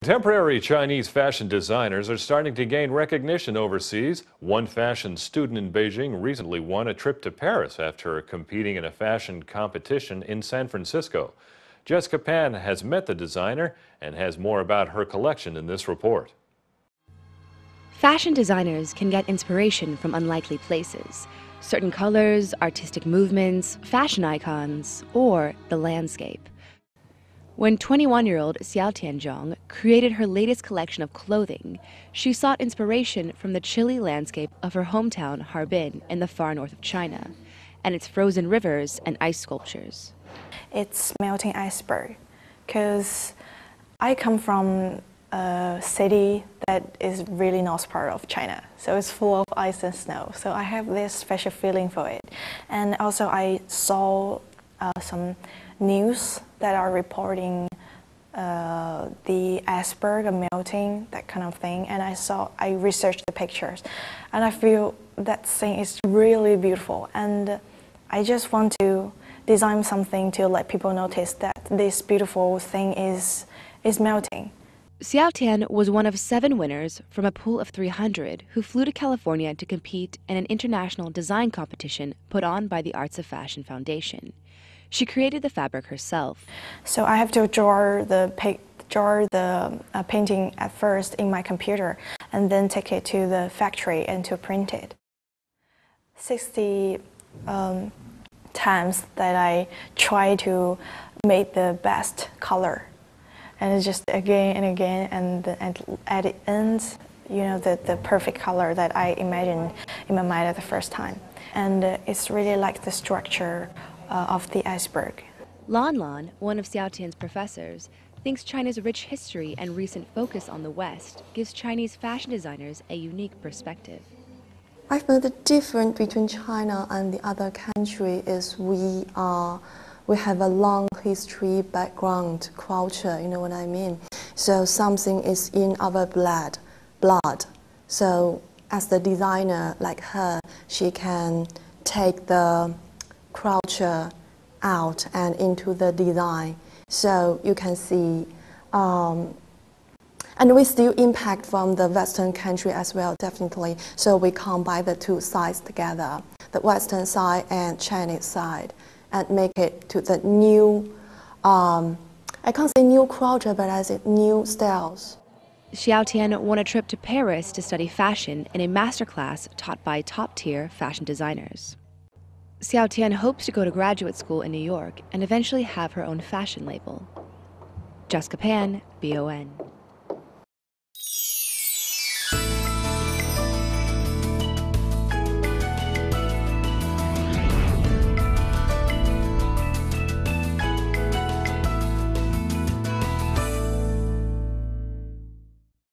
Contemporary Chinese fashion designers are starting to gain recognition overseas. One fashion student in Beijing recently won a trip to Paris after competing in a fashion competition in San Francisco. Dec.14 has met the designer and has more about her collection in this report. Fashion designers can get inspiration from unlikely places. Certain colors, artistic movements, fashion icons, or the landscape. When 21-year-old Xiao created her latest collection of clothing, she sought inspiration from the chilly landscape of her hometown Harbin in the far north of China, and its frozen rivers and ice sculptures. It's melting iceberg, because I come from a city that is really north part of China, so it's full of ice and snow, so I have this special feeling for it. And also I saw some news that are reporting the iceberg melting, that kind of thing, and I researched the pictures, and I feel that thing is really beautiful, and I just want to design something to let people notice that this beautiful thing is melting. Xiao was one of 7 winners from a pool of 300 who flew to California to compete in an international design competition put on by the Arts of Fashion Foundation. She created the fabric herself. So I have to draw the painting at first in my computer and then take it to the factory and to print it. 60 times that I try to make the best color. And it's just again and again, and at the end, you know, the perfect color that I imagined in my mind at the first time. And it's really like the structure of the iceberg. Lan, one of Xiao professors, thinks China's rich history and recent focus on the West gives Chinese fashion designers a unique perspective. I think the difference between China and the other country is we have a long history, background, culture, you know what I mean? So something is in our blood. So as the designer like her, she can take the culture out and into the design. So you can see, and we still impact from the Western country as well, definitely. So we combine the two sides together, the Western side and Chinese side, and make it to the new, I can't say new culture, but I say new styles. Xiao won a trip to Paris to study fashion in a masterclass taught by top-tier fashion designers. Xiao hopes to go to graduate school in New York and eventually have her own fashion label. Dec.14, BON.